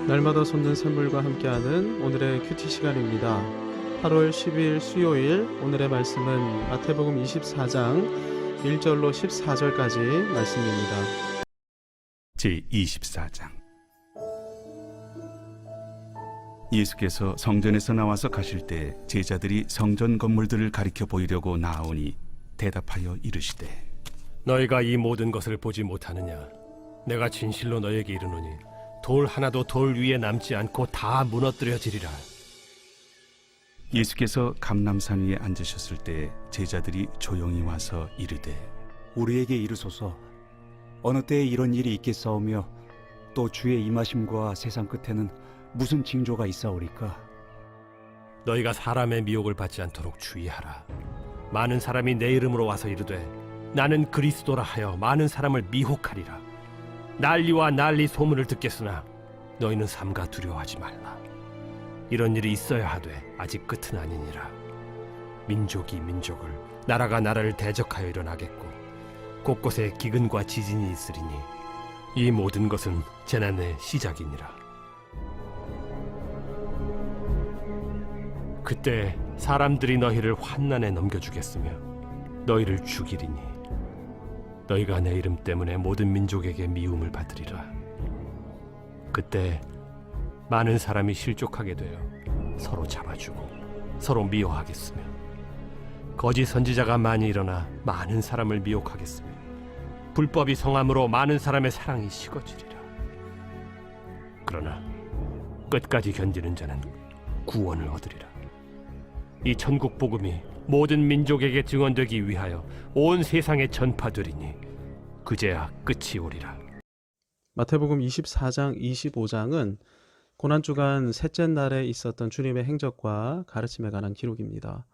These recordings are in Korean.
날마다 솟는 샘물과 함께하는 오늘의 큐티 시간입니다. 8월 10일 수요일 오늘의 말씀은 마태복음 24장 1절로 14절까지 말씀입니다. 제24장. 예수께서 성전에서 나와서 가실 때 제자들이 성전 건물들을 가리켜 보이려고 나아오니 대답하여 이르시되, 너희가 이 모든 것을 보지 못하느냐? 내가 진실로 너희에게 이르노니 돌 하나도 돌 위에 남지 않고 다 무너뜨려지리라. 예수께서 감람산 위에 앉으셨을 때 제자들이 조용히 와서 이르되, 우리에게 이르소서, 어느 때에 이런 일이 있겠사오며 또 주의 임하심과 세상 끝에는 무슨 징조가 있사오리까? 너희가 사람의 미혹을 받지 않도록 주의하라. 많은 사람이 내 이름으로 와서 이르되 나는 그리스도라 하여 많은 사람을 미혹하리라. 난리와 난리 소문을 듣겠으나 너희는 삼가 두려워하지 말라. 이런 일이 있어야 하되 아직 끝은 아니니라. 민족이 민족을, 나라가 나라를 대적하여 일어나겠고 곳곳에 기근과 지진이 있으리니 이 모든 것은 재난의 시작이니라. 그때 사람들이 너희를 환난에 넘겨주겠으며 너희를 죽이리니 너희가 내 이름 때문에 모든 민족에게 미움을 받으리라. 그때 많은 사람이 실족하게 되어 서로 잡아주고 서로 미워하겠으며 거짓 선지자가 많이 일어나 많은 사람을 미혹하겠으며 불법이 성함으로 많은 사람의 사랑이 식어지리라. 그러나 끝까지 견디는 자는 구원을 얻으리라. 이 천국 복음이 모든 민족에게 증언되기 위하여 온 세상에 전파되리니 그제야 끝이 오리라. 마태복음 24장 25장은 고난주간 셋째 날에 있었던 주님의 행적과 가르침에 관한 기록입니다.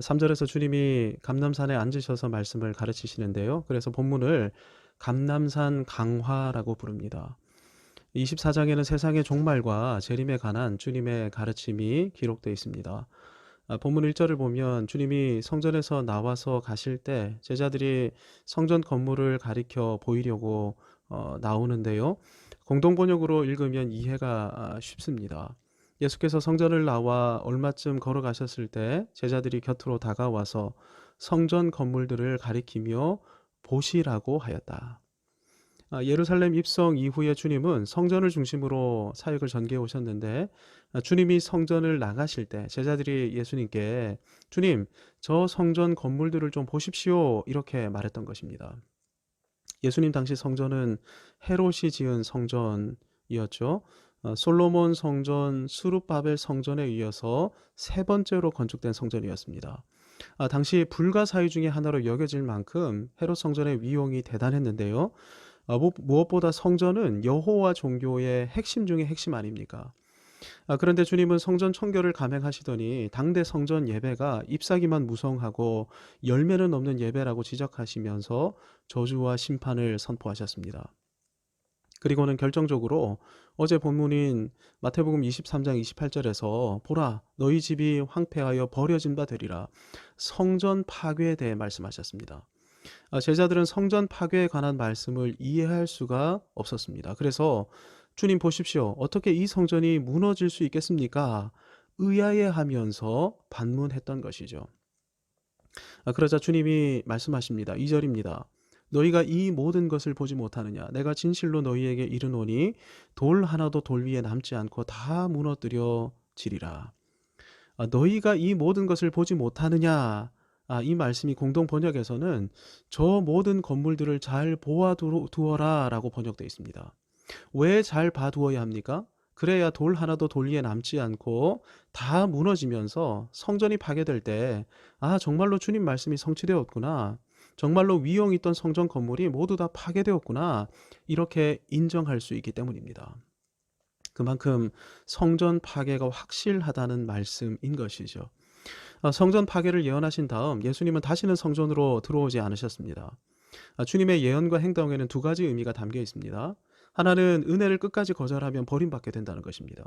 3절에서 주님이 감람산에 앉으셔서 말씀을 가르치시는데요. 그래서 본문을 감람산 강화라고 부릅니다. 24장에는 세상의 종말과 재림에 관한 주님의 가르침이 기록되어 있습니다. 본문 1절을 보면 주님이 성전에서 나와서 가실 때 제자들이 성전 건물을 가리켜 보이려고 나오는데요. 공동번역으로 읽으면 이해가 쉽습니다. 예수께서 성전을 나와 얼마쯤 걸어가셨을 때 제자들이 곁으로 다가와서 성전 건물들을 가리키며 보시라고 하였다. 예루살렘 입성 이후에 주님은 성전을 중심으로 사역을 전개해 오셨는데 주님이 성전을 나가실 때 제자들이 예수님께 주님, 저 성전 건물들을 좀 보십시오 이렇게 말했던 것입니다. 예수님 당시 성전은 헤롯이 지은 성전이었죠. 솔로몬 성전, 스룹바벨 성전에 이어서 세 번째로 건축된 성전이었습니다. 당시 불가사의 중에 하나로 여겨질 만큼 헤롯 성전의 위용이 대단했는데요. 무엇보다 성전은 여호와 종교의 핵심 중의 핵심 아닙니까? 그런데 주님은 성전 청결을 감행하시더니 당대 성전 예배가 잎사귀만 무성하고 열매는 없는 예배라고 지적하시면서 저주와 심판을 선포하셨습니다. 그리고는 결정적으로 어제 본문인 마태복음 23장 28절에서 보라, 너희 집이 황폐하여 버려진 바 되리라. 성전 파괴에 대해 말씀하셨습니다. 제자들은 성전 파괴에 관한 말씀을 이해할 수가 없었습니다. 그래서 주님 보십시오. 어떻게 이 성전이 무너질 수 있겠습니까? 의아해하면서 반문했던 것이죠. 그러자 주님이 말씀하십니다. 2절입니다. 너희가 이 모든 것을 보지 못하느냐? 내가 진실로 너희에게 이르노니 돌 하나도 돌 위에 남지 않고 다 무너뜨려지리라. 너희가 이 모든 것을 보지 못하느냐? 이 말씀이 공동 번역에서는 저 모든 건물들을 잘 보아두어라 라고 번역되어 있습니다. 왜 잘 봐두어야 합니까? 그래야 돌 하나도 돌 위에 남지 않고 다 무너지면서 성전이 파괴될 때 정말로 주님 말씀이 성취되었구나. 정말로 위용 있던 성전 건물이 모두 다 파괴되었구나. 이렇게 인정할 수 있기 때문입니다. 그만큼 성전 파괴가 확실하다는 말씀인 것이죠. 성전 파괴를 예언하신 다음 예수님은 다시는 성전으로 들어오지 않으셨습니다. 주님의 예언과 행동에는 두 가지 의미가 담겨 있습니다. 하나는 은혜를 끝까지 거절하면 버림받게 된다는 것입니다.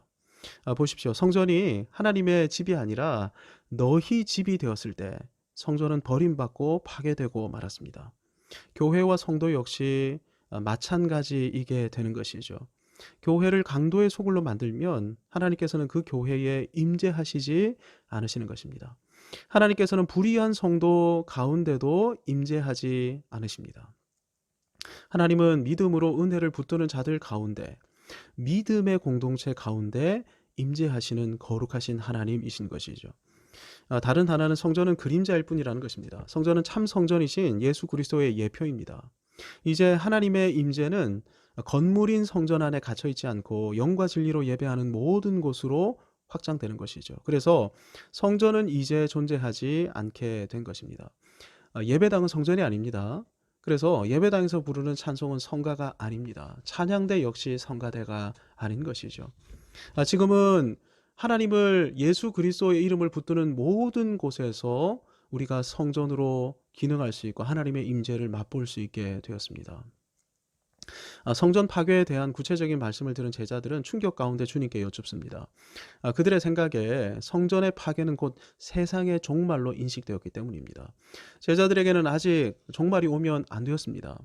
보십시오. 성전이 하나님의 집이 아니라 너희 집이 되었을 때 성전은 버림받고 파괴되고 말았습니다. 교회와 성도 역시 마찬가지이게 되는 것이죠. 교회를 강도의 소굴로 만들면 하나님께서는 그 교회에 임재하시지 않으시는 것입니다. 하나님께서는 불의한 성도 가운데도 임재하지 않으십니다. 하나님은 믿음으로 은혜를 붙드는 자들 가운데, 믿음의 공동체 가운데 임재하시는 거룩하신 하나님이신 것이죠. 다른 하나는 성전은 그림자일 뿐이라는 것입니다. 성전은 참 성전이신 예수 그리스도의 예표입니다. 이제 하나님의 임재는 건물인 성전 안에 갇혀 있지 않고 영과 진리로 예배하는 모든 곳으로 확장되는 것이죠. 그래서 성전은 이제 존재하지 않게 된 것입니다. 예배당은 성전이 아닙니다. 그래서 예배당에서 부르는 찬송은 성가가 아닙니다. 찬양대 역시 성가대가 아닌 것이죠. 지금은 하나님을 예수 그리스도의 이름을 붙드는 모든 곳에서 우리가 성전으로 기능할 수 있고 하나님의 임재를 맛볼 수 있게 되었습니다. 성전 파괴에 대한 구체적인 말씀을 들은 제자들은 충격 가운데 주님께 여쭙습니다. 그들의 생각에 성전의 파괴는 곧 세상의 종말로 인식되었기 때문입니다. 제자들에게는 아직 종말이 오면 안 되었습니다.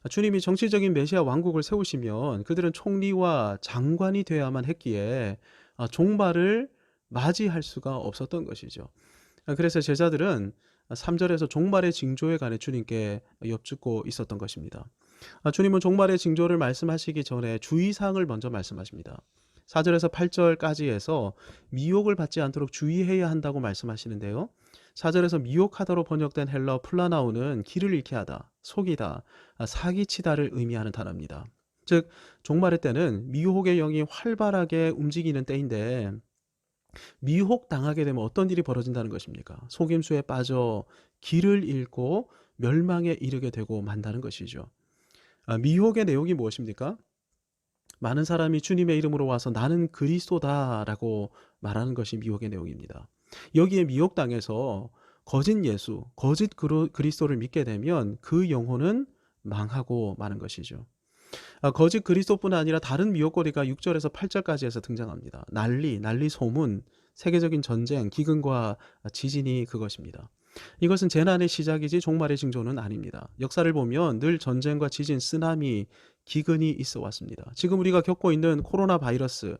주님이 정치적인 메시아 왕국을 세우시면 그들은 총리와 장관이 되어야만 했기에 종말을 맞이할 수가 없었던 것이죠. 그래서 제자들은 3절에서 종말의 징조에 관해 주님께 여쭙고 있었던 것입니다. 주님은 종말의 징조를 말씀하시기 전에 주의사항을 먼저 말씀하십니다. 4절에서 8절까지 해서 미혹을 받지 않도록 주의해야 한다고 말씀하시는데요. 4절에서 미혹하다로 번역된 헬러 플라나우는 길을 잃게 하다, 속이다, 사기치다를 의미하는 단어입니다. 즉 종말의 때는 미혹의 영이 활발하게 움직이는 때인데, 미혹당하게 되면 어떤 일이 벌어진다는 것입니까? 속임수에 빠져 길을 잃고 멸망에 이르게 되고 만다는 것이죠. 미혹의 내용이 무엇입니까? 많은 사람이 주님의 이름으로 와서 나는 그리스도다라고 말하는 것이 미혹의 내용입니다. 여기에 미혹당해서 거짓 예수, 거짓 그리스도를 믿게 되면 그 영혼은 망하고 마는 것이죠. 거짓 그리스도뿐 아니라 다른 미혹거리가 6절에서 8절까지 해서 등장합니다. 난리, 소문, 세계적인 전쟁, 기근과 지진이 그것입니다. 이것은 재난의 시작이지 종말의 징조는 아닙니다. 역사를 보면 늘 전쟁과 지진, 쓰나미, 기근이 있어 왔습니다. 지금 우리가 겪고 있는 코로나 바이러스,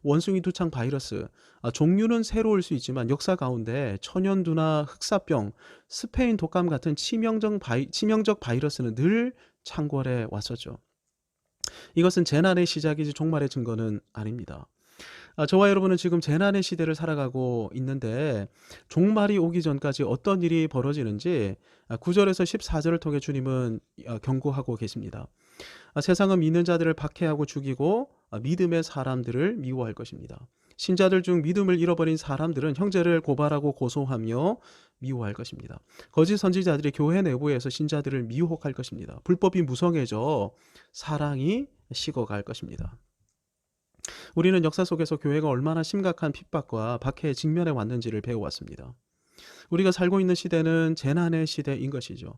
원숭이 두창 바이러스, 종류는 새로울 수 있지만 역사 가운데 천연두나 흑사병, 스페인 독감 같은 치명적 바이러스는 늘 창궐해 왔었죠. 이것은 재난의 시작이지 종말의 증거는 아닙니다. 저와 여러분은 지금 재난의 시대를 살아가고 있는데 종말이 오기 전까지 어떤 일이 벌어지는지 9절에서 14절을 통해 주님은 경고하고 계십니다. 세상은 믿는 자들을 박해하고 죽이고 믿음의 사람들을 미워할 것입니다. 신자들 중 믿음을 잃어버린 사람들은 형제를 고발하고 고소하며 미워할 것입니다. 거짓 선지자들이 교회 내부에서 신자들을 미혹할 것입니다. 불법이 무성해져 사랑이 식어갈 것입니다. 우리는 역사 속에서 교회가 얼마나 심각한 핍박과 박해에 직면해 왔는지를 배워왔습니다. 우리가 살고 있는 시대는 재난의 시대인 것이죠.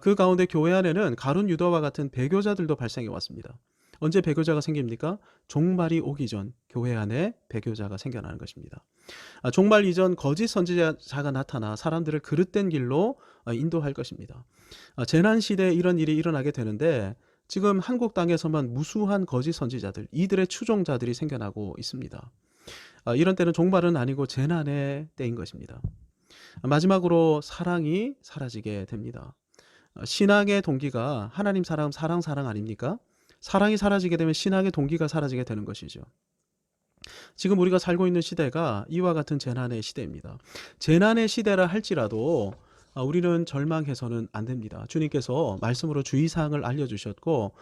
그 가운데 교회 안에는 가룟 유다와 같은 배교자들도 발생해 왔습니다. 언제 배교자가 생깁니까? 종말이 오기 전 교회 안에 배교자가 생겨나는 것입니다. 종말 이전 거짓 선지자가 나타나 사람들을 그릇된 길로 인도할 것입니다. 재난 시대에 이런 일이 일어나게 되는데 지금 한국 땅에서만 무수한 거짓 선지자들, 이들의 추종자들이 생겨나고 있습니다. 이런 때는 종말은 아니고 재난의 때인 것입니다. 마지막으로 사랑이 사라지게 됩니다. 신앙의 동기가 하나님 사랑 아닙니까? 사랑이 사라지게 되면 신앙의 동기가 사라지게 되는 것이죠. 지금 우리가 살고 있는 시대가 이와 같은 재난의 시대입니다. 재난의 시대라 할지라도 우리는 절망해서는 안 됩니다. 주님께서 말씀으로 주의사항을 알려주셨고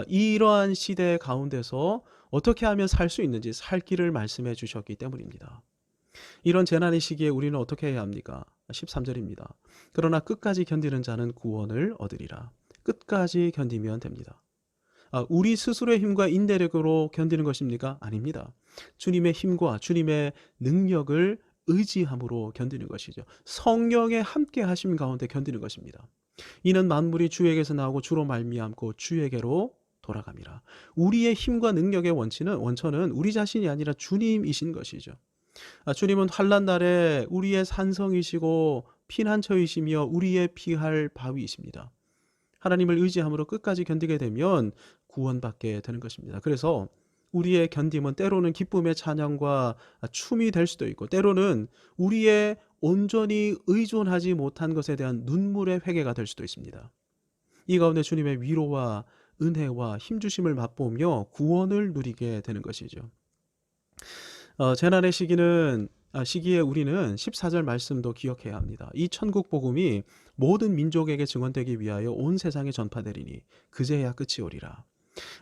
이러한 시대 가운데서 어떻게 하면 살 수 있는지 살 길을 말씀해 주셨기 때문입니다. 이런 재난의 시기에 우리는 어떻게 해야 합니까? 13절입니다. 그러나 끝까지 견디는 자는 구원을 얻으리라. 끝까지 견디면 됩니다. 우리 스스로의 힘과 인내력으로 견디는 것입니까? 아닙니다. 주님의 힘과 주님의 능력을 의지함으로 견디는 것이죠. 성령의 함께 하심 가운데 견디는 것입니다. 이는 만물이 주에게서 나오고 주로 말미암고 주에게로 돌아갑니다. 우리의 힘과 능력의 원천은 우리 자신이 아니라 주님이신 것이죠. 주님은 환난 날에 우리의 산성이시고 피난처이시며 우리의 피할 바위이십니다. 하나님을 의지함으로 끝까지 견디게 되면 구원받게 되는 것입니다. 그래서 우리의 견딤은 때로는 기쁨의 찬양과 춤이 될 수도 있고, 때로는 우리의 온전히 의존하지 못한 것에 대한 눈물의 회개가 될 수도 있습니다. 이 가운데 주님의 위로와 은혜와 힘주심을 맛보며 구원을 누리게 되는 것이죠. 재난의 시기에 우리는 14절 말씀도 기억해야 합니다. 이 천국 복음이 모든 민족에게 증언되기 위하여 온 세상에 전파되리니 그제야 끝이 오리라.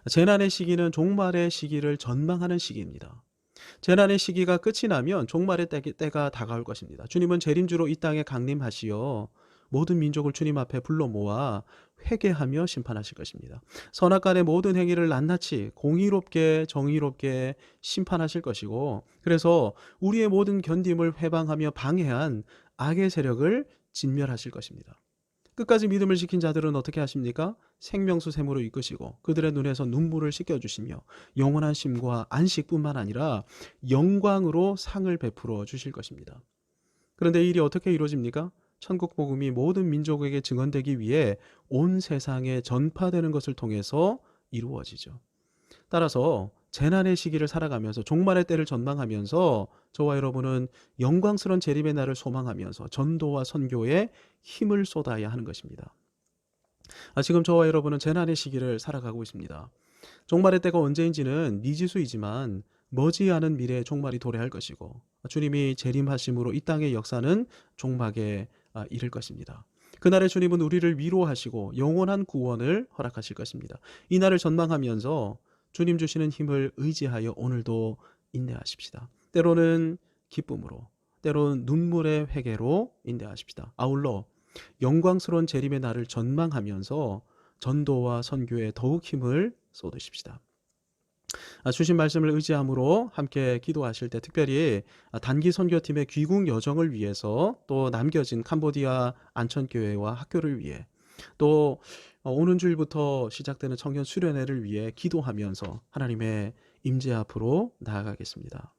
재난의 시기는 종말의 시기를 전망하는 시기입니다. 재난의 시기가 끝이 나면 종말의 때가 다가올 것입니다. 주님은 재림주로 이 땅에 강림하시어 모든 민족을 주님 앞에 불러 모아 회개하며 심판하실 것입니다. 선악간의 모든 행위를 낱낱이 공의롭게 정의롭게 심판하실 것이고, 그래서 우리의 모든 견딤을 회방하며 방해한 악의 세력을 진멸하실 것입니다. 끝까지 믿음을 지킨 자들은 어떻게 하십니까? 생명수 샘으로 이끄시고 그들의 눈에서 눈물을 씻겨주시며 영원한 쉼과 안식뿐만 아니라 영광으로 상을 베풀어 주실 것입니다. 그런데 이 일이 어떻게 이루어집니까? 천국 복음이 모든 민족에게 증언되기 위해 온 세상에 전파되는 것을 통해서 이루어지죠. 따라서 재난의 시기를 살아가면서 종말의 때를 전망하면서 저와 여러분은 영광스러운 재림의 날을 소망하면서 전도와 선교에 힘을 쏟아야 하는 것입니다. 지금 저와 여러분은 재난의 시기를 살아가고 있습니다. 종말의 때가 언제인지는 미지수이지만 머지않은 미래에 종말이 도래할 것이고, 주님이 재림하심으로 이 땅의 역사는 종막에 이를 것입니다. 그날에 주님은 우리를 위로하시고 영원한 구원을 허락하실 것입니다. 이 날을 전망하면서 주님 주시는 힘을 의지하여 오늘도 인내하십시다. 때로는 기쁨으로, 때로는 눈물의 회개로 인내하십시다. 아울러 영광스러운 재림의 날을 전망하면서 전도와 선교에 더욱 힘을 쏟으십시다. 주신 말씀을 의지함으로 함께 기도하실 때 특별히 단기 선교팀의 귀국 여정을 위해서, 또 남겨진 캄보디아 안천교회와 학교를 위해, 또 오는 주일부터 시작되는 청년 수련회를 위해 기도하면서 하나님의 임재 앞으로 나아가겠습니다.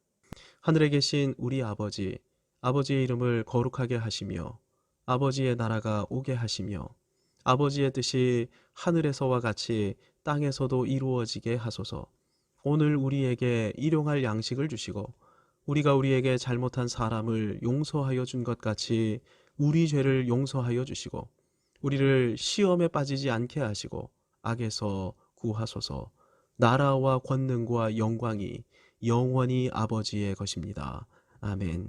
하늘에 계신 우리 아버지, 아버지의 이름을 거룩하게 하시며 아버지의 나라가 오게 하시며 아버지의 뜻이 하늘에서와 같이 땅에서도 이루어지게 하소서. 오늘 우리에게 일용할 양식을 주시고 우리가 우리에게 잘못한 사람을 용서하여 준 것 같이 우리 죄를 용서하여 주시고 우리를 시험에 빠지지 않게 하시고 악에서 구하소서. 나라와 권능과 영광이 영원히 아버지의 것입니다. 아멘.